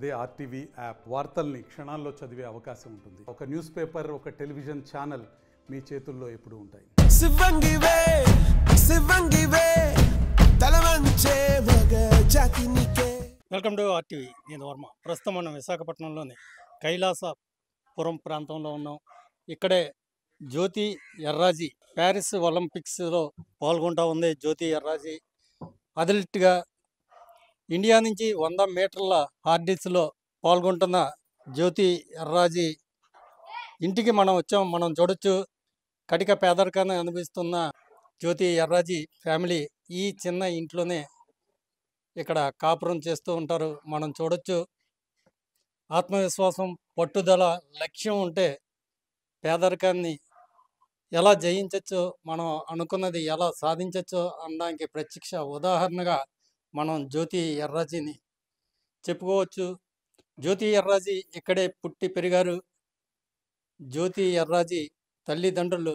అదే RTV app వార్తల్ని క్షణాల్లో చదివే అవకాశం ఉంటుంది. ఒక న్యూస్ పేపర్, ఒక టెలివిజన్ ఛానల్ మీ చేతుల్లో ఎప్పుడూ ఉంటాయి. Welcome to RTV. నేను వర్మ. ప్రస్తుతం మనం విశాఖపట్నంలోని కైలాసపురం ప్రాంతంలో ఉన్నాం. ఇక్కడే జ్యోతి ఎర్రాజీ ప్యారిస్ ఒలింపిక్స్లో పాల్గొంటూ ఉంది. జ్యోతి ఎర్రాజీ అథ్లెట్గా ఇండియా నుంచి 100 మీటర్ల హార్డిల్స్లో పాల్గొంటున్న జ్యోతి ఎర్రాజీ ఇంటికి మనం వచ్చాం. మనం చూడొచ్చు, కటిక పేదరికాన్ని అనుభవిస్తున్న జ్యోతి ఎర్రాజీ ఫ్యామిలీ ఈ చిన్న ఇంట్లోనే ఇక్కడ కాపురం చేస్తూ ఉంటారు. మనం చూడొచ్చు, ఆత్మవిశ్వాసం, పట్టుదల, లక్ష్యం ఉంటే పేదరికాన్ని ఎలా జయించచ్చో, మనం అనుకున్నది ఎలా సాధించచ్చో అనడానికి ప్రత్యక్ష ఉదాహరణగా మనం జ్యోతి ఎర్రాజీని చెప్పుకోవచ్చు. జ్యోతి ఎర్రాజీ ఇక్కడే పుట్టి పెరిగారు. జ్యోతి ఎర్రాజీ తల్లిదండ్రులు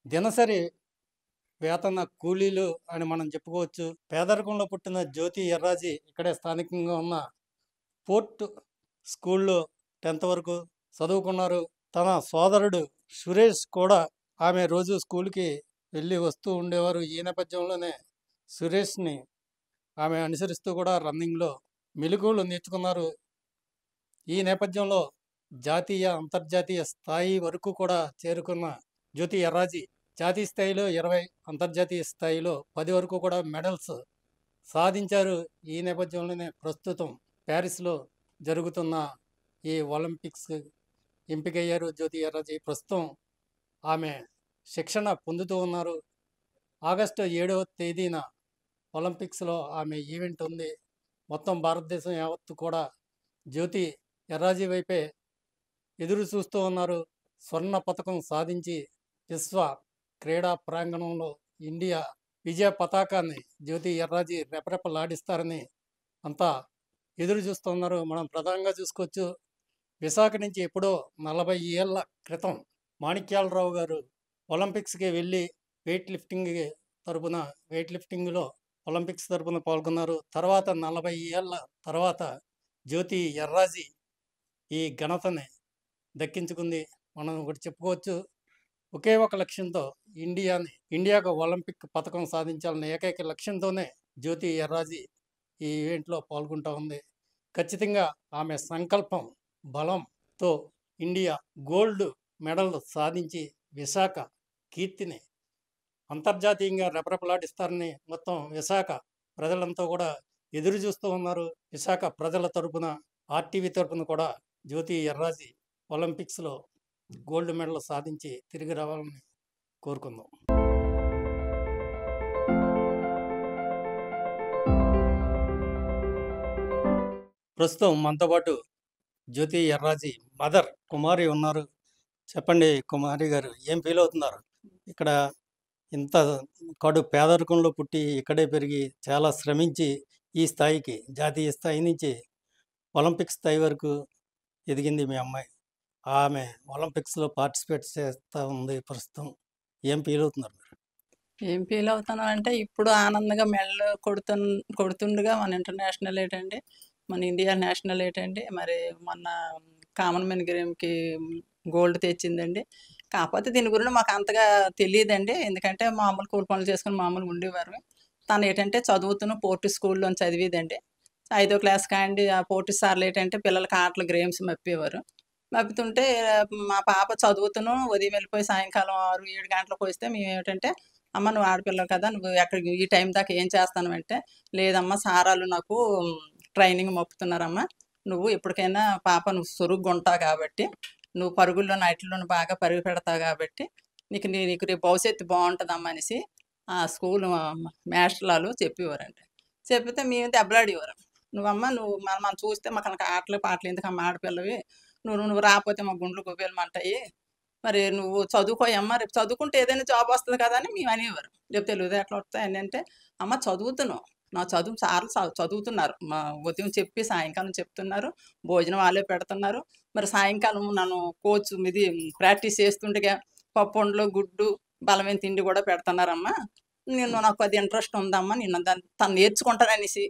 దినసరి వేతన కూలీలు అని మనం చెప్పుకోవచ్చు. పేదరికంలో పుట్టిన జ్యోతి ఎర్రాజీ ఇక్కడే స్థానికంగా ఉన్న పోర్ట్ స్కూల్లో 10th వరకు చదువుకున్నారు. తన సోదరుడు సురేష్ కూడా ఆమె రోజు స్కూల్కి వెళ్ళి వస్తూ ఉండేవారు. ఈ నేపథ్యంలోనే సురేష్ని ఆమె అనుసరిస్తూ కూడా రన్నింగ్లో మెలకువలు నేర్చుకున్నారు. ఈ నేపథ్యంలో జాతీయ, అంతర్జాతీయ స్థాయి వరకు కూడా చేరుకున్న జ్యోతి ఎర్రాజీ జాతీయ స్థాయిలో 20, అంతర్జాతీయ స్థాయిలో 10 వరకు కూడా మెడల్స్ సాధించారు. ఈ నేపథ్యంలోనే ప్రస్తుతం ప్యారిస్లో జరుగుతున్న ఈ ఒలింపిక్స్ ఎంపికయ్యారు జ్యోతి ఎర్రాజీ. ప్రస్తుతం ఆమె శిక్షణ పొందుతూ ఉన్నారు. ఆగస్టు 7వ తేదీన ఒలింపిక్స్లో ఆమె ఈవెంట్ ఉంది. మొత్తం భారతదేశం యావత్తు కూడా జ్యోతి ఎర్రాజీ వైపే ఎదురు చూస్తూ ఉన్నారు. స్వర్ణ పథకం సాధించి విశ్వ క్రీడా ప్రాంగణంలో ఇండియా విజయ పతాకాన్ని జ్యోతి ఎర్రాజీ రెపరెపలాడిస్తారని అంతా ఎదురు చూస్తున్నారు. మనం ప్రధానంగా చూసుకోవచ్చు, విశాఖ నుంచి ఎప్పుడో 40 ఏళ్ల క్రితం మాణిక్యాలరావు గారు ఒలింపిక్స్కి వెళ్ళి వెయిట్ లిఫ్టింగ్లో ఒలింపిక్స్ తరపున పాల్గొన్నారు. తర్వాత 40 ఏళ్ల తర్వాత జ్యోతి ఎర్రాజీ ఈ ఘనతని దక్కించుకుంది. మనం ఒకటి చెప్పుకోవచ్చు, ఒకే ఒక లక్ష్యంతో ఇండియాకు ఒలింపిక్ పథకం సాధించాలనే ఏకైక లక్ష్యంతోనే జ్యోతి ఎర్రాజీ ఈ ఈవెంట్లో పాల్గొంటూ ఉంది. ఖచ్చితంగా ఆమె సంకల్పం బలంతో ఇండియా గోల్డ్ మెడల్ సాధించి విశాఖ కీర్తిని అంతర్జాతీయంగా రెపరెపలాడిస్తారని మొత్తం విశాఖ ప్రజలంతా కూడా ఎదురు చూస్తూ ఉన్నారు. విశాఖ ప్రజల తరపున, ఆర్టీవీ తరపున కూడా జ్యోతి ఎర్రాజీ ఒలింపిక్స్లో గోల్డ్ మెడల్ సాధించి తిరిగి రావాలని కోరుకుందాం. ప్రస్తుతం మనతో పాటు జ్యోతి ఎర్రాజీ మదర్ కుమారి ఉన్నారు. చెప్పండి కుమారి గారు, ఏం ఫీల్ అవుతున్నారు? ఇక్కడ ఇంత కడు పేదరికంలో పుట్టి ఇక్కడే పెరిగి చాలా శ్రమించి ఈ స్థాయికి, జాతీయ స్థాయి నుంచి ఒలింపిక్ స్థాయి వరకు ఎదిగింది మీ అమ్మాయి. ఆమె ఒలింపిక్స్లో పార్టిసిపేట్ చేస్తూ ఉంది. ప్రస్తుతం ఏం ఫీల్ అవుతున్నారు మీరు? ఏం ఫీల్ అవుతాను అంటే, ఇప్పుడు ఆనందంగా మెడల్ కొడుతుండగా మన ఇంటర్నేషనల్ ఏంటండి, మన ఇండియా నేషనల్ ఏంటండి, మరి మొన్న కామన్వెల్త్ గేమ్కి గోల్డ్ తెచ్చిందండి. కాకపోతే దీని గురించి మాకు అంతగా తెలియదండి, ఎందుకంటే మామూలు కూలి పనులు చేసుకుని మామూలుగా ఉండేవారు. తను ఏంటంటే చదువుతున్న పోర్టు స్కూల్లో చదివేదండి. 5వ క్లాస్ కాండి ఆ పోర్టు సార్లు ఏంటంటే పిల్లలకి ఆటలు గేమ్స్ మప్పేవారు. మప్పుతుంటే మా పాప చదువుతును ఉదయం వెళ్ళిపోయి సాయంకాలం 6, 7 గంటలకు వస్తే మేము ఏమిటంటే, అమ్మ నువ్వు ఆడపిల్లవు కదా, నువ్వు ఎక్కడికి ఈ టైం దాకా ఏం చేస్తాను అంటే, లేదమ్మా సారాలు నాకు ట్రైనింగ్ మప్పుతున్నారమ్మా, నువ్వు ఎప్పటికైనా పాప నువ్వు చురుగ్గా ఉంటావు కాబట్టి, నువ్వు పరుగుల్లో నైట్లోనూ బాగా పరుగు పెడతావు కాబట్టి నీకు రేపు భవిష్యత్తు బాగుంటుందమ్మా అనేసి ఆ స్కూల్ మాస్టర్లు చెప్పేవారండి. చెప్తే మేము దెబ్బలాడేవారు. నువ్వు మనం చూస్తే మాకు ఆటలు పాటలు ఎందుకమ్మా, ఆడపిల్లవి నువ్వు రాకపోతే మా గుండ్లు గుబేలమంటాయి, మరి నువ్వు చదువుకోయమ్మా, రేపు చదువుకుంటే ఏదైనా జాబ్ వస్తుంది కదా అని మేము అనేవారు. రేపు తెలియదు ఎట్లా వస్తాయి అని అంటే, అమ్మ చదువుతున్నావు, నా చదువు సార్లు చదువుతున్నారు, మా ఉదయం చెప్పి సాయంకాలం చెప్తున్నారు, భోజనం వాళ్ళే పెడుతున్నారు, మరి సాయంకాలం నన్ను కోచ్ ఇది ప్రాక్టీస్ చేస్తుండగా పప్పుండలు, గుడ్డు, బలమైన తిండి కూడా పెడుతున్నారమ్మా, నాకు అది ఇంట్రెస్ట్ ఉందమ్మా, నేను తను నేర్చుకుంటాననేసి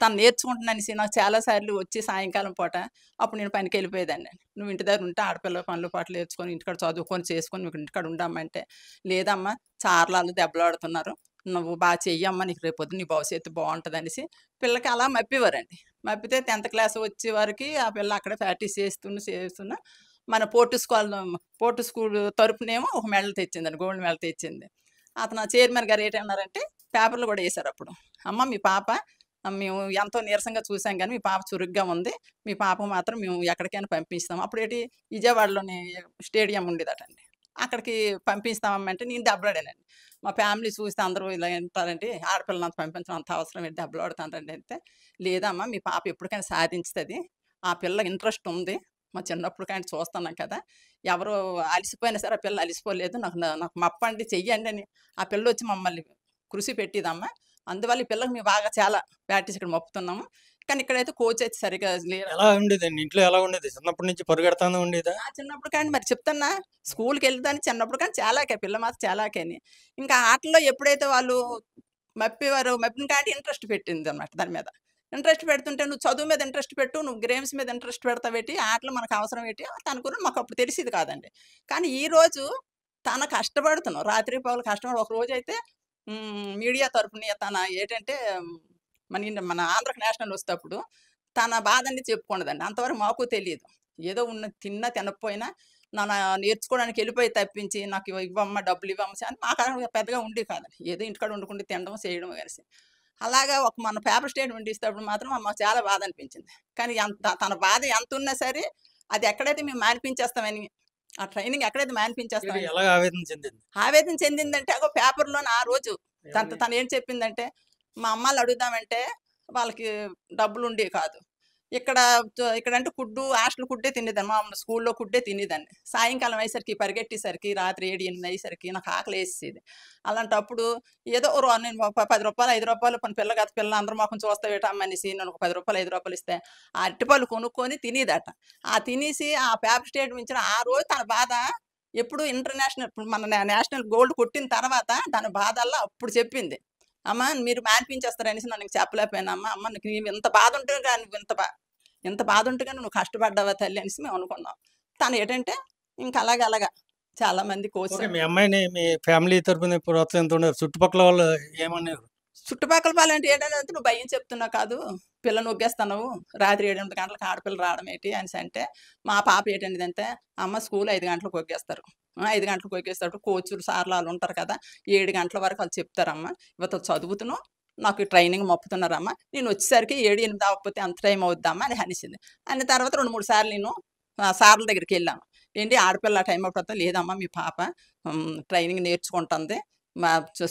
తను నేర్చుకుంటున్నానేసి నాకు చాలా సార్లు వచ్చి సాయంకాలం పూట అప్పుడు నేను పనికి వెళ్ళిపోయేదాన్ని. "నువ్వు ఇంటి దగ్గర ఉంటే ఆడపిల్ల పనులు పాటలు నేర్చుకొని ఇంటికాడ చదువుకొని చేసుకొని నువ్వు ఇంటికాడ ఉండమ్మంటే," "లేదమ్మా చార్లాళ్ళు దెబ్బలాడుతున్నారు. నువ్వు బాగా చెయ్యమ్మా నీకు రేపొద్దున నీ భవిష్యత్తు బావుంటదనేసి" పిల్లకి అలా మప్పేవారండి. మప్పితే 10థ్ క్లాస్ వచ్చే వరకి ఆ పిల్ల అక్కడే ప్రాక్టీస్ చేస్తున్న మన పోర్ట్ స్కూల్ తరపునేమో ఒక మెడల్ తెచ్చిందండి. గోల్డ్ మెడల్ తెచ్చింది. అతను చైర్మన్ గారు ఏంటన్నారంటే పేపర్‌లో కూడా ఏసారప్పుడు. "అమ్మ మీ పాప మేము ఎంతో నీరసంగా చూసాం గానీ మీ పాప చురుగ్గా ఉంది. మీ పాప మాత్రం మేము ఎక్కడికైనా పంపిస్తాం." అప్పుడేటి విజయవాడలోని స్టేడియం ఉండేదటండి. అక్కడికి పంపిస్తామమ్మా అంటే నేను దెబ్బలాడానండి. మా ఫ్యామిలీ చూస్తే అందరూ ఇలా అంటారండి, "ఆడపిల్లని అంత పంపించడం అంత అవసరం ఏంటి దెబ్బలాడుతాండ్రండి" అంటే, "లేదమ్మా మీ పాప ఎప్పటికైనా సాధించుతది. ఆ పిల్లకి ఇంట్రెస్ట్ ఉంది. మా చిన్నప్పుడు కానీ చూస్తున్నాం కదా! ఎవరు అలిసిపోయినా సరే ఆ పిల్ల అలిసిపోలేదు. నాకు మప్పండి చెయ్యండి" అని ఆ పిల్లొచ్చి మమ్మల్ని కృషి పెట్టిదమ్మా. అందువల్ల ఈ పిల్లకి మేము బాగా చాలా ప్రాక్టీస్ ఇక్కడ మప్పుతున్నాము. కానీ ఇక్కడైతే కోచ్ అయితే సరిగ్గా లేరు. ఎలా ఉండేదండి? ఇంట్లో ఎలా ఉండేది? చిన్నప్పటి నుంచి పరిగెడతానే ఉండేదా? చిన్నప్పుడు కానీ మరి చెప్తున్నా స్కూల్‌కెళ్ళేదాన్ని చిన్నప్పుడు కానీ చాలాకే పిల్ల మాత్రం చాలాకేని. ఇంకా ఆటల్లో ఎప్పుడైతే వాళ్ళు మప్పిన కాడి ఇంట్రెస్ట్ పెట్టిందనమాట దాని మీద. ఇంట్రెస్ట్ పెడుతుంటే "నువ్వు చదువు మీద ఇంట్రెస్ట్ పెట్టు. నువ్వు గేమ్స్ మీద ఇంట్రెస్ట్ పెడతావేటి? ఆటలు మనకు అవసరం ఏంటి?" తన గురించి మాకప్పుడు తెలిసేది కాదండి. కానీ ఈరోజు తన కష్టపడుతున్నాం. రాత్రి పగలు కష్టపడి ఒకరోజైతే మీడియా తరపున తన ఏటంటే మన ఆంధ్రకి నేషనల్ వస్తప్పుడు తన బాధని చెప్పుకున్నదండి. అంతవరకు మాకు తెలీదు. ఏదో తిన్నా తినకపోయినా నేర్చుకోవడానికి ఎళ్ళిపోయి తప్పించి నాకు ఇవ్వమ్మా డబ్బులు ఇవ్వమ్మా అని మా కాడ పెద్దగా ఉండేవి కాదండి. ఏదో ఇంటికాడ వండుకుంటే తినడం, చేయడం కలిసి. అలాగా మన పేపర్ స్టేట్‌మెంట్ ఇచ్చేటప్పుడు మాత్రం మాకు చాలా బాధ అనిపించింది. కానీ తన బాధ ఎంతున్నా సరే అది ఎక్కడైతే మేము మానిపించేస్తామని ఆ ట్రైనింగ్ ఎక్కడైతే మీరు మానిపించేస్తామని ఎలాగా ఆవేదన చెందింది? ఆవేదన చెందిందంటే అగో పేపర్‌లోని ఆ రోజు ఏమని? తనేం చెప్పిందంటే, మా అమ్మాల్ని అడుగుదామంటే వాళ్ళకి డబ్బులుండేవి కాదు. ఇక్కడంటే హాస్టల్ ఫుడ్డే తినేదాన్ని. మామూలు స్కూల్‌లో ఫుడ్డే తినేదాన్ని. సాయంకాలం అయ్యేసరికి పరిగెట్టేసరికి రాత్రి 7, 8 అయ్యేసరికి నాకు ఆకలేసేసేది. అలాంటప్పుడు ఏదో నేను ఒక రూ. 10, రూ. 5 పోనీ పిల్ల కదా పిల్ల అందరి మొఖం చూస్తావేటమ్మా అనేసి నేను ఒక రూ. 10, రూ. 5 ఇస్తే ఆ అరటిపళ్ళు కొనుక్కొని తినేదట. తినేసి ఆ పేపర్ స్టేట్‌మెంట్ ఇచ్చిన ఆ రోజు తన బాధ ఎప్పుడు ఇంటర్నేషనల్ ఇప్పుడు మన నేషనల్ గోల్డ్ కొట్టిన తర్వాత దాని బాధల్లా అప్పుడు చెప్పింది. "అమ్మ మీరు మానిపించేస్తారనేసి నన్ను ఇంక చెప్పలేకపోయానమ్మా. అమ్మ నీకు ఇంత బాధ ఉంటే గాని ఇంత బాధ ఉంటే గాని నువ్వు కష్టపడ్డావా తల్లి" అనేసి మేము అనుకున్నాం. తను ఏటంటే ఇంక అలాగా చాలా మంది ఓకే. కోచ్ మీ అమ్మాయిని మీ ఫ్యామిలీ తరపున ప్రోత్సహిస్తున్నారు. చుట్టుపక్కల వాళ్ళు ఏమన్నారు? చుట్టుపక్కల వాళ్ళంటే ఏంటంటే "నువ్వు భయం చెప్తున్నావు కాదు. పిల్లని నొగ్గేస్తున్నావు. రాత్రి 7, 8 గంటలకు ఆడపిల్ల రావడం ఏంటి" అనేసంటే, మా పాప ఏటనేదంటే, "అమ్మ స్కూల్ 5 గంటలకు ఒగ్గేస్తారు. 5 గంటలకు ఒగ్గేసేటప్పుడు కోచులు, సార్లు ఆళ్ళుంటారు కదా! 7 గంటల వరకు ఆళ్ళు చెప్తారమ్మా. ఇవతల చదువుతును, నాకు ట్రైనింగ్ మప్పుతున్నారమ్మా. నేనొచ్చేసరికి 7, 8 అవ్వకపోతే ఎంత టైం అవుద్దమ్మా" అని అనేసింది. అన్న తర్వాత 2, 3 సార్లు నేను సార్ల దగ్గరికెళ్ళాను. "ఏంటి ఆడపిల్ల టైం అప్పుడొత్తే" "లేదమ్మా మీ పాప ట్రైనింగ్ నేర్చుకుంటుంది.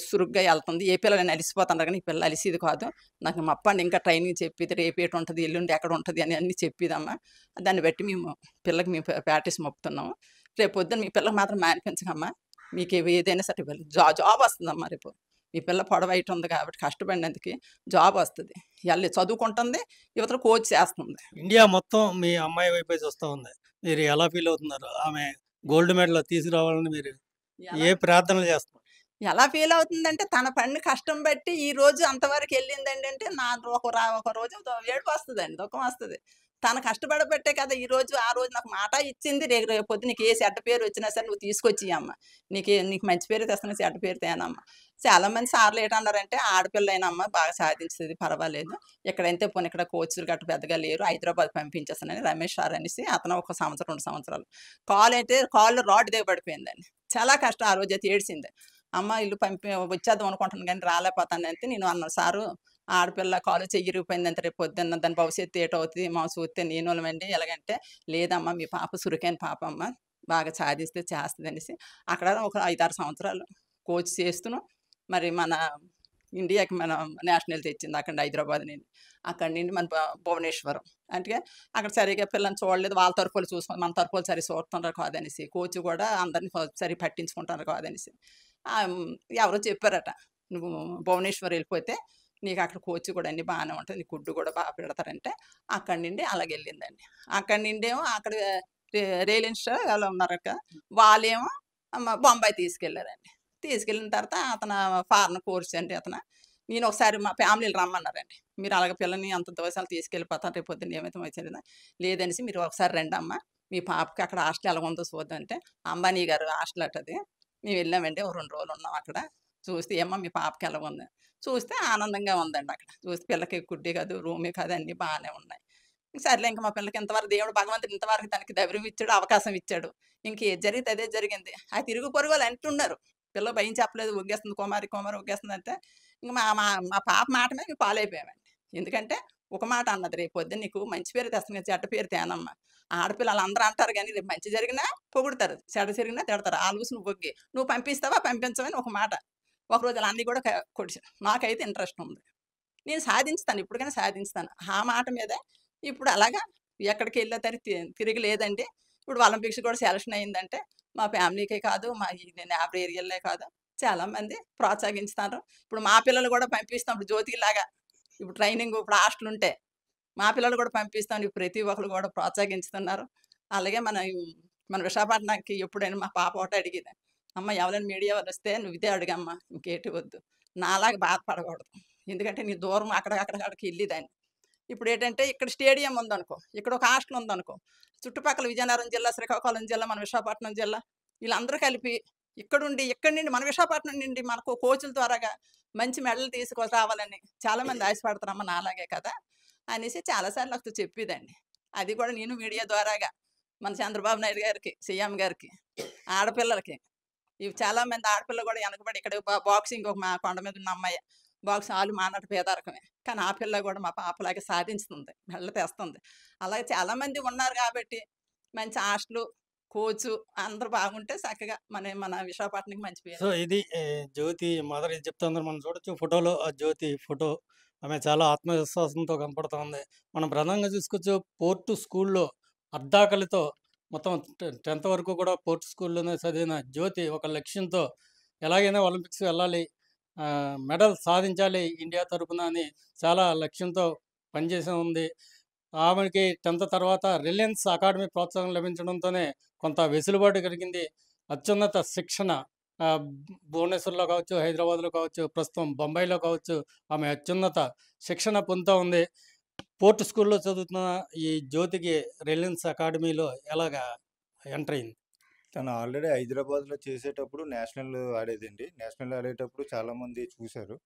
చురుగ్గా ఎళ్తుంది. ఏ పిల్లలైనా అలిసిపోతున్నారు గానీ, ఈ పిల్ల అలిసేది కాదు. నాకు మప్పండి ఇంకా ట్రైనింగ్ చెప్పిద్ది. రేపేటుంటది, ఎల్లుండి ఎక్కడుంటది అని అన్నీ చెప్పిదమ్మా. దాన్ని బట్టి పిల్లకి మేము ప్రాక్టీస్ మప్పుతున్నాము. రేపొద్దున మీ పిల్లకి మాత్రం మానిపించకమ్మా. మీకు ఏదైనా సరే జాబ్ వస్తదమ్మా రేపు. మీ పిల్ల పొడవు హైట్ ఉంది కాబట్టి కష్టపడినందుకు జాబ్ వస్తది. చదువుకుంటుంది, యువతల కోచ్ చేస్తుంది." ఇండియా మొత్తం మీ అమ్మాయి వైపే చూస్తా ఉంది. మీరు ఎలా ఫీల్ అవుతున్నారు? ఆమె గోల్డ్ మెడల్ తీసుకురావాలని మీరు ఎలా ఏ ప్రార్థనలు చేస్తున్నారు? ఎలా ఫీల్ అవుతుందంటే తన పడిన కష్టం బట్టి ఈ రోజు అంతవరకు ఎళ్ళిందండి అంటే నాకు ఒక రోజు ఏడుపొస్తదండి. దుఃఖం వస్తది. తను కష్టపడబట్టే కదా ఈరోజు ఆ రోజు నాకు మాట ఇచ్చింది. రేపొద్దు నీకు ఏ చెడ్డ పేరు వచ్చినా సరే నువ్వు తీసుకొచ్చియమ్మ. నీకు మంచి పేరే తెస్తాను చెడ్డ పేరు తేనమ్మా. చాలామంది సార్లు ఏటన్నారంటే ఆడపిల్లైనమ్మా బాగా సాధించతది పర్వాలేదు. ఇక్కడైతే పోనీ ఇక్కడ కోచ్‌లు గట్ట పెద్దగా లేరు. హైదరాబాద్ పంపించేస్తానని రమేష్ సార్ అనేసి అతను ఒక సంవత్సరం, 2 సంవత్సరాలు. కాళ్ళు రాడ్ దిగ పడిపోయిందండి. చాలా కష్టం ఆ రోజైతే ఏడిసింది. "అమ్మ ఇల్లు వచ్చేద్దాం అనుకుంటున్నాను గానీ రాలేకపోతానంటే" నేను అన్నాను, "సారు ఆడపిల్ల కాలు చెయ్యి ఇరిగిపోయిందంటే రేపు పొద్దున్న దాని భవిష్యత్తు ఏటవుతది? మనం చూస్తే నేనోళ్ళమండి" ఎలాగంటే, "లేదమ్మా మీ పాప చురుకైన పాపమ్మ. బాగా సాధిస్తే చేస్తదనేసి" అక్కడ ఒక 5, 6 సంవత్సరాలు కోచ్ చేస్తూను మరి మన ఇండియాకి మన నేషనల్ తెచ్చింది అక్కడ హైదరాబాద్ నుండి. అక్కడి నుండి మన భువనేశ్వరం. అంటే అక్కడ సరిగ్గా పిల్లని చూడలేదు. వాళ్ళ తరపులు చూసుకొని మన తరపులు సరిగ్గా చూస్తున్నారు కాదనేసి. కోచ్ కూడా అందరిని సరిగ్గా పట్టించుకుంటున్నారు కాదనేసి. ఎవరో చెప్పారట, "నువ్వు భువనేశ్వర్ ఎళ్ళిపోతే నీకు అక్కడ కోచ్ కూడా అన్నీ బానే ఉంటది. నీకు ఫుడ్ కూడా బా పెడతారంటే" అక్కడి నుండి అలాగెళ్ళిందండి. అక్కడి నుండేమో అక్కడ రేలియన్స్ ఆళ్ళు ఉన్నారట. వాళ్ళేమో బొంబాయి తీసుకెళ్లారండి. తీసుకెళ్ళిన తర్వాత అతను ఫారెన్ కోర్స్ అండి అతను. నేను ఒకసారి మా ఫ్యామిలీలు రమ్మన్నారండి. మీరు అలాగ పిల్లని అంత దోసలు తీసుకెళ్ళిపోతాను రేపు పొద్దున్న ఏమైతే వచ్చిందా లేదనేసి మీరు ఒకసారి రండి అమ్మ మీ పాపకి అక్కడ హాస్టల్ ఎలా ఉందో చూద్దంటే అంబానీ గారు హాస్టల్ అటది మేము వెళ్ళామండి ఒక 2 రోజులు ఉన్నాం అక్కడ. చూస్తే ఏమ్మా మీ పాపకి ఎలా ఉంది? చూస్తే ఆనందంగా ఉందండి అక్కడ. చూస్తే పిల్లకి గుడ్డే కాదు, రూమే కాదు అన్నీ బానే ఉన్నాయి. సర్లే ఇంక మా పిల్లకి ఇంతవరకు దేవుడు భగవంతుడు ఇంతవరకు తనకి ధైర్యం ఇచ్చాడు, అవకాశం ఇచ్చాడు. ఇంకేది జరిగితే అదే జరిగింది. ఆ తిరుగు పొరుగు వాళ్ళు అంటున్నారు. పిల్ల భయం చెప్పలేదు ఒగ్గేస్తుంది కుమారి, కుమారి ఒగ్గేస్తుందంటే ఇంక మా మా మా పాప మాట మీద మేము పాలైపోయామండి. ఎందుకంటే ఒక మాట అన్నది రేపు పొద్దున్న నీకు మంచి పేరు తెస్తుంది కానీ చెడ్డ పేరు తేనమ్మా. ఆడపిల్లలు అందరూ అంటారు గానీ రేపు మంచి జరిగినా పొగుడుతారు. చెడ్డ జరిగినా తిడతారు. ఆ లూసు నువ్వు ఒగ్గి. నువ్వు పంపిస్తావా? పంపించవని ఒక మాట. ఒకరోజు అలా అన్నీ కూడా కొడిసాను. నాకైతే ఇంట్రెస్ట్ ఉంది. నేను సాధించుతాను. ఇప్పటికైనా సాధించుతాను. ఆ మాట మీదే ఇప్పుడు అలాగా ఎక్కడికెళ్ళా సరే తిరిగి లేదండి. ఇప్పుడు ఒలింపిక్స్ కూడా సెలక్షన్ అయిందంటే మా ఫ్యామిలీకే కాదు, మా ఈ నేబర్ ఏరియాలనే కాదు చాలామంది ప్రోత్సహిస్తున్నారు. ఇప్పుడు మా పిల్లలు కూడా పంపిస్తాం. ఇప్పుడు జ్యోతిలాగా ఇప్పుడు ట్రైనింగ్ ఇప్పుడు హాస్టల్ ఉంటే మా పిల్లలు కూడా పంపిస్తాం. ఇప్పుడు ప్రతి ఒక్కరు కూడా ప్రోత్సహిస్తున్నారు. అలాగే మన విశాఖపట్నంకి ఎప్పుడైనా మా పాప ఒకటే అడిగేది. అమ్మ ఎవరైనా మీడియా వాళ్ళు వస్తే నువ్వు ఇదే అడుగమ్మా ఇంకేటి వద్దు. నాలాగా బాధపడకూడదు. ఎందుకంటే నీ దూరం అక్కడికి వెళ్ళేదాన్ని. ఇప్పుడేంటంటే ఇక్కడ స్టేడియం ఉందనుకో, ఇక్కడ ఒక హాస్టల్ ఉందనుకో, చుట్టుపక్కల విజయనగరం జిల్లా, శ్రీకాకుళం జిల్లా, మన విశాఖపట్నం జిల్లా వీళ్ళందరూ కలిపి ఇక్కడి నుండి మన విశాఖపట్నం నుండి మనకు కోచ్‌ల ద్వారాగా మంచి మెడల్ తీసుకురావాలని చాలామంది ఆశపడతారమ్మ నాలాగే కదా! అనేసి చాలా సార్లు నాతో చెప్పేదండి. అది కూడా నేను మీడియా ద్వారాగా మన చంద్రబాబు నాయుడు గారికి, సీఎం గారికి, ఆడపిల్లలకి ఇవి చాలామంది ఆడపిల్లలు కూడా వెనకబడి ఇక్కడ బాక్సింగ్ ఒక మా కొండ మీద ఉన్న అమ్మాయి బాక్స్ ఆళ్ళు మానట పేదరికమే. కానీ ఆ పిల్ల కూడా మా పాపలాగే సాధించుతుంది. మెడలు తెస్తుంది. అలాగే చాలామంది ఉన్నారు కాబట్టి మంచి హాస్టలు, కోచు అందరూ బాగుంటే చక్కగా మన విశాఖపట్నంకి మంచి పేరు. సో, ఇది జ్యోతి మదర్ ఇది చెప్తుంది. మనం చూడొచ్చు ఫోటోలో ఆ జ్యోతి ఫోటో. ఆమె చాలా ఆత్మవిశ్వాసంతో కనపడతా ఉంది. మనం ప్రధానంగా చూసుకోవచ్చు పోర్ట్ స్కూల్‌లో అర్ధాకలితో మొత్తం 10థ్ వరకు కూడా పోర్ట్ స్కూల్‌లోనే చదివిన జ్యోతి ఒక లక్ష్యంతో ఎలాగైనా ఒలింపిక్స్ వెళ్ళాలి, మెడల్ సాధించాలి ఇండియా తరపున అని చాలా లక్ష్యంతో పనిచేసి ఉంది. ఆమెకి 10థ్ తర్వాత రిలయన్స్ అకాడమీ ప్రోత్సాహం లభించడంతోనే కొంత వెసులుబాటు కలిగింది. అత్యున్నత శిక్షణ భువనేశ్వర్‌లో కావచ్చు, హైదరాబాద్‌లో కావచ్చు, ప్రస్తుతం బొంబాయిలో కావచ్చు ఆమె అత్యున్నత శిక్షణ పొందుతా ఉంది. పోర్ట్ స్కూల్‌లో చదువుతున్న ఈ జ్యోతికి రిలయన్స్ అకాడమీలో ఎలాగా ఎంటర్ అయింది? తను ఆల్రెడీ హైదరాబాద్‌లో చేసేటప్పుడు నేషనల్ ఆడేదండి. నేషనల్ ఆడేటప్పుడు చాలామంది చూసారు.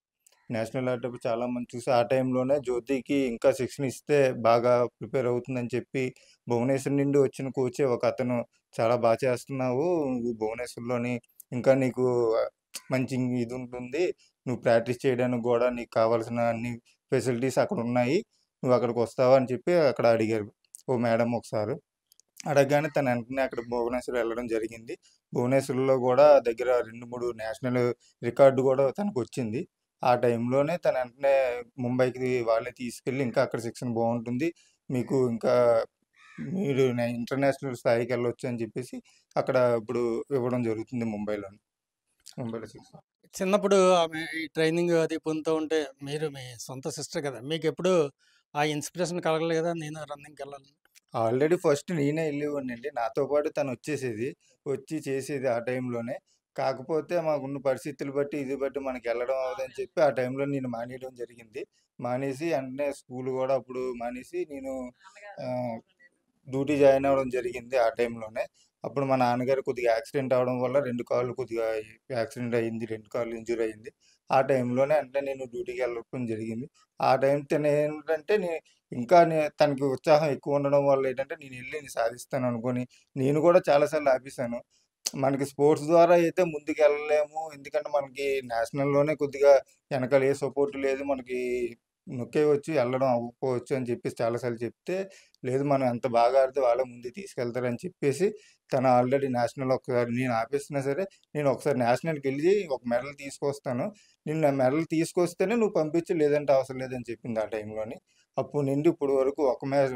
నేషనల్ ఆడేటప్పుడు చాలామంది చూసి ఆ టైంలోనే జ్యోతికి ఇంకా శిక్షణ ఇస్తే బాగా ప్రిపేర్ అవుతుందని చెప్పి భువనేశ్వర్ నుండి వచ్చిన కోచే ఒకతను చాలా చేస్తున్నావు. నువ్వు భువనేశ్వర్‌లోని ఇంకా నీకు మంచి ఇది ఉంటుంది. నువ్వు ప్రాక్టీస్ చేయడానికి గూడా నీకు కావాల్సిన అన్ని ఫెసిలిటీస్ అక్కడున్నాయి. నువ్వు అక్కడికి వస్తావా అని చెప్పి అక్కడ అడిగారు. ఓ మేడం ఒకసారి. అడగగానే తను వెంటనే అక్కడ భువనేశ్వర్ వెళ్ళడం జరిగింది. భువనేశ్వర్‌లో గూడా దగ్గర 2, 3 నేషనల్ రికార్డు గూడా తనకొచ్చింది. ఆ టైంలోనే తను వెంటనే ముంబైకి వాళ్ళే తీసుకెళ్ళి ఇంకా అక్కడ శిక్షణ బావుంటుంది. మీకు ఇంకా మీరు ఇంటర్నేషనల్ స్థాయికెళ్ళొచ్చు అని చెప్పేసి అక్కడ ఇప్పుడు ఇవ్వడం జరుగుతుంది ముంబైలోని. ముంబైలో శిక్షణ. చిన్నప్పుడు ఆమె ఈ ట్రైనింగ్ అది పొందుతూ ఉంటే మీరు మీ సొంత సిస్టర్ కదా! మీకెప్పుడు ఆ ఇన్స్పిరేషన్ కలగలేదా నేను రన్నింగ్‌కెళ్ళాలని? ఆల్రెడీ ఫస్ట్ నేనే ఎళ్ళేవాడినండి. నాతో పాటు తనొచ్చేసేది. వచ్చి చేసేది ఆ టైంలోనే. కాకపోతే మాకున్న పరిస్థితులు బట్టి, ఇది బట్టి మనకెళ్ళడం అవ్వదని చెప్పి ఆ టైంలో నేను మానేయడం జరిగింది. మానేసి వెంటనే స్కూల్ గూడా అప్పుడు మానేసి నేను ఆహ్, డ్యూటీ జాయిన్ అవ్వడం జరిగింది ఆ టైంలోనే. అప్పుడు మా నాన్నగారు కొద్దిగా యాక్సిడెంట్ అవ్వడం వల్ల 2 కాళ్ళు కొద్దిగా యాక్సిడెంట్ అయింది. 2 కాళ్ళు ఇంజ్యూర్ అయింది. ఆ టైంలోనే అంటే నేను డ్యూటీకెళ్ళడం జరిగింది. ఆ టైం తనేంటంటే ఇంకా తనకి ఉత్సాహం ఎక్కువ ఉండడం వల్ల ఏంటంటే నేనెళ్ళి సాధిస్తాననుకోని నేను కూడా చాలా సార్లు ఆపేసాను. మనకి స్పోర్ట్స్ ద్వారా అయితే ముందుకెళ్ళలేము. ఎందుకంటే మనకి నేషనల్‌లోనే కొద్దిగా ఎనకాల ఏ సపోర్ట్ లేదు. మనకి నొక్కేయవచ్చు, ఎళ్ళడం అవ్వకపోవచ్చు అని చెప్పేసి చాలా సార్లు చెప్తే, లేదు మనం ఎంత బాగా ఆడితే వాళ్ళే ముందుకు తీసుకెళ్తారని చెప్పేసి తను ఆల్రెడీ నేషనల్ ఒకసారి నేను ఆపేసినా సరే, నేను ఒకసారి నేషనల్‌కెళ్ళి ఒక మెడల్ తీసుకొస్తాను. నేను ఆ మెడల్ తీసుకొస్తేనే నువ్వు పంపించు లేదంటే అవసరం లేదని చెప్పింది ఆ టైంలోని. అప్పటి నుండి ఇప్పటి వరకు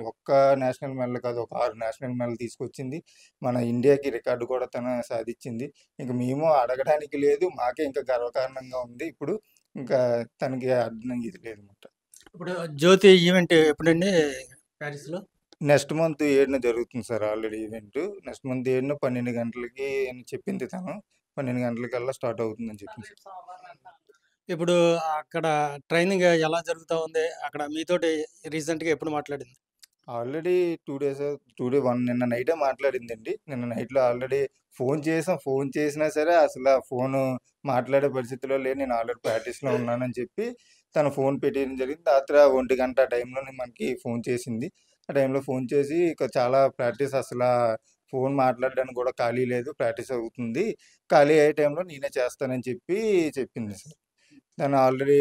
ఒక్క నేషనల్ మెడల్ కాదు, ఒక 6 నేషనల్ మెడల్ తీసుకొచ్చింది. మన ఇండియాకి రికార్డ్ కూడా తను సాధిచ్చింది. ఇంక మేము అడగడానికి లేదు. మాకే ఇంకా గర్వకారణంగా ఉంది ఇప్పుడు. ఇంకా తనకి అడ్డంకి ఇది లేదనమాట. ఇప్పుడు జ్యోతి ఈవెంట్ ఎప్పుడండి ప్యారిస్‌లో? నెక్స్ట్ మంత్ 7న జరుగుతుంది sir already event. Next month 7న 12 గంటలకి అని చెప్పింది తను. 12 గంటలకల్లా స్టార్ట్ అవుతుందని చెప్పింది. ఇప్పుడు అక్కడ ట్రైనింగ్ ఎలా జరుగుతా ఉంది? అక్కడ మీతోటి రీసెంట్‌గా ఎప్పుడు మాట్లాడింది? ఆల్రెడీ 2 డేస్ 1 నిన్న నైటే మాట్లాడిందండి. నిన్న నైట్‌లో ఆల్రెడీ ఫోన్ చేసాం. ఫోన్ చేసినా సరే అసల ఫోను మాట్లాడే పరిస్థితిలో లేను. నేను ఆల్రెడీ ప్రాక్టీస్‌లో ఉన్నానని చెప్పి తను ఫోన్ పెట్టేయడం జరిగింది. రాత్రి 1:00 ఆ టైంలోనే మనకి ఫోన్ చేసింది. ఆ టైంలో ఫోన్ చేసి ఇక చాలా ప్రాక్టీస్ ఫోన్ మాట్లాడడానికి కూడా ఖాళీ లేదు. ప్రాక్టీస్ అవుతుంది. ఖాళీ అయ్యే టైంలో నేనే చేస్తానని చెప్పి చెప్పింది సార్. తను ఆల్రెడీ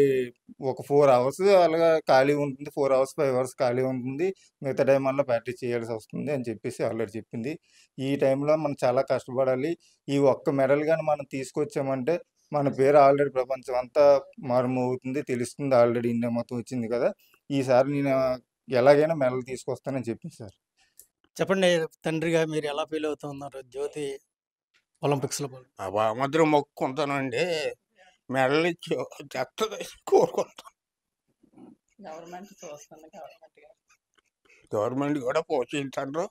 ఒక 4 అవర్స్ అలాగా ఖాళీ ఉంటుంది. 4 అవర్స్, 5 అవర్స్ ఖాళీ ఉంటుంది. మిగతా టైం అంతా ప్రాక్టీస్ చేయాల్సొస్తుంది అని చెప్పేసి ఆల్రెడీ చెప్పింది. ఈ టైంలో మనం చాలా కష్టపడాలి. ఈ ఒక్క మెడల్ గాని మనం తీసుకొచ్చామంటే మన పేరు ఆల్రెడీ ప్రపంచం అంతా మారుమోగుతుంది. తెలుస్తుంది ఆల్రెడీ ఇండియా మొత్తం వచ్చింది కదా! ఈసారి నేను ఎలాగైనా మెడల్ తీసుకొస్తానని చెప్పింది సార్. చెప్పండి తండ్రిగా మీరు ఎలా ఫీల్ అవుతూ ఉన్నారు? జ్యోతి ఒలింపిక్స్‌లో ఆ భగవంతుడికి మొక్కుకుంటానండి. మెడల్ ఇచ్చి తెత్తదని కోరుకుంటాను. గవర్నమెంట్ చూస్తుంది గవర్నమెంట్‌గా. గవర్నమెంట్ కూడా పోషించండ్రు.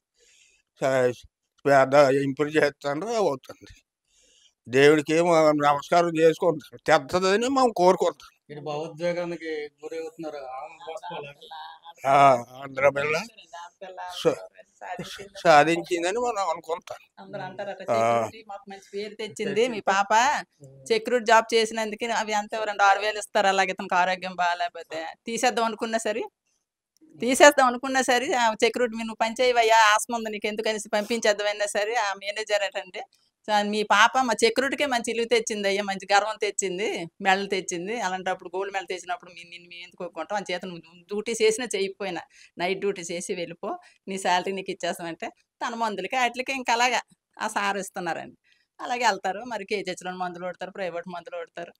పేద ఇంప్రూవ్ చేస్తాండ్రు అవుతుంది. దేవుడికి ఏమో నమస్కారం చేసుకుంటాను. తెత్తదని మనం కోరుకుంటాం. మీరు భావోద్వేగానికి గురి అవుతున్నారు. ఆంధ్ర పిల్ల సాధించిందని మనం అనుకుంటాం. అందరూ అంటారట సెక్యూరిటీ మాకు మంచి పేరు తెచ్చింది. మీ పాప సెక్యూరిటీ జాబ్ చేసినందుకు అవి అంత ఎవరండి 6,000 ఇస్తారు. అలాగే ఇతనికి ఆరోగ్యం బాగాలేకపోతే తీసేద్దాం అనుకున్నా సరే సెక్యూరిటీ నువ్వు పని చేయవయ్యా ఆస్మ ఉంది నీకు ఎందుకనేసి పంపించేద్దామన్నా సరే ఆ మేనేజర్ అటండి మీ పాప మా సెక్యూరిటీకే మంచి ఇల్లు తెచ్చింది అయ్యా మంచి గర్వం తెచ్చింది మెడల్ తెచ్చింది అలాంటప్పుడు గోల్డ్ మెడల్ తెచ్చినప్పుడు నిన్ను మేము ఎందుకు ఒప్పుకుంటాం అని చేత నువ్వు డ్యూటీ చేసినా చేయకపోయినా నైట్ డ్యూటీ చేసి వెళ్ళిపో నీ శాలరీ నీకు ఇచ్చేస్తామంటే తన మందులకి వాటికి ఇంకా అలాగా ఆ సార్ ఇస్తున్నారండి అలాగే వెళ్తారు మరి కేజీహెచ్లో మందులు కొడతారు ప్రైవేట్ మందులు కొడతారు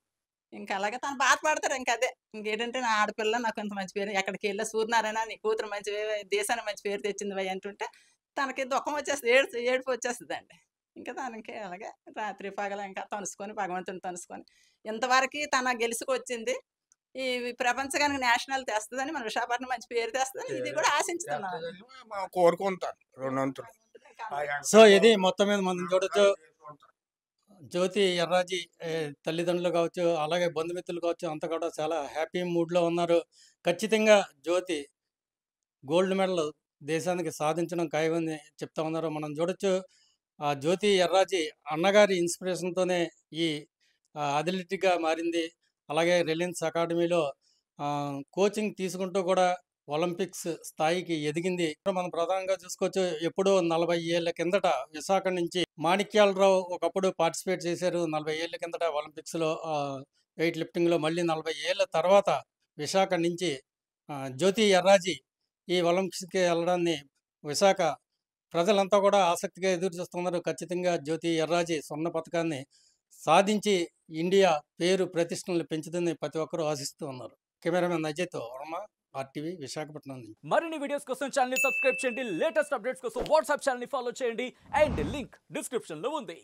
ఇంకా అలాగే తను బాధపడతారు ఇంకా అదే ఇంకేంటంటే నా ఆడపిల్ల నాకు ఇంత మంచి పేరు ఎక్కడికి వెళ్ళా సూర్యనారాయణ నీ కూతురు మంచి దేశానికి మంచి పేరు తెచ్చింది వై అంటుంటే తనకి దుఃఖం వచ్చేస్తుంది ఏడుపు వచ్చేస్తుందండి ఇంకా తనకి అలాగే రాత్రి పగల ఇంకా తనుసుకొని భగవంతుని తనుసుకొని ఇంతవరకు తన గెలుసుకొచ్చింది ఈ ప్రపంచకానికి నేషనల్ తెస్తుందని మన విశాఖపట్నం మంచి పేరు తెస్తుందని ఇది కూడా ఆశించుతున్నాను మనం కోరుకుంటాం రెండంతులు. సో ఇది మొత్తం మీద మనం చూడొచ్చు జ్యోతి ఎర్రాజీ తల్లిదండ్రులు కావచ్చు అలాగే బంధుమిత్రులు కావచ్చు అంతా కూడా చాలా హ్యాపీ మూడ్లో ఉన్నారు. ఖచ్చితంగా జ్యోతి గోల్డ్ మెడల్ దేశానికి సాధించడం ఖాయమని చెప్తా ఉన్నారు. మనం చూడొచ్చు ఆ జ్యోతి ఎర్రాజీ అన్నగారి ఇన్స్పిరేషన్తోనే ఈ అథ్లెటిక్గా మారింది. అలాగే రిలయన్స్ అకాడమీలో కోచింగ్ తీసుకుంటూ కూడా ఒలింపిక్స్ స్థాయికి ఎదిగింది. మనం ప్రధానంగా చూసుకోవచ్చు ఎప్పుడో 40 ఏళ్ల కిందట విశాఖ నుంచి మాణిక్యాలరావు ఒకప్పుడు పార్టిసిపేట్ చేశారు 40 ఏళ్ల కిందట ఒలింపిక్స్లో వెయిట్ లిఫ్టింగ్లో. మళ్ళీ 40 ఏళ్ల తర్వాత విశాఖ నుంచి జ్యోతి ఎర్రాజీ ఈ ఒలింపిక్స్కి వెళ్ళడాన్ని విశాఖ ప్రజలంతా కూడా ఆసక్తిగా ఎదురు చూస్తున్నారు. ఖచ్చితంగా జ్యోతి ఎర్రాజీ స్వర్ణ పథకాన్ని సాధించి ఇండియా పేరు ప్రతిష్టలు పెంచుతుందని ప్రతి ఒక్కరూ ఆశిస్తూ ఉన్నారు. కెమెరామెన్ అజయ్తో వర్మ RTV విశాఖపట్నం నుంచి. మరిన్ని వీడియోస్ కోసం ఛానల్ ని సబ్స్క్రైబ్ చేయండి. లేటెస్ట్ అప్డేట్స్ కోసం వాట్సాప్ ఛానల్ ని ఫాలో చేయండి. అండ్ లింక్ డిస్క్రిప్షన్ లో ఉంది.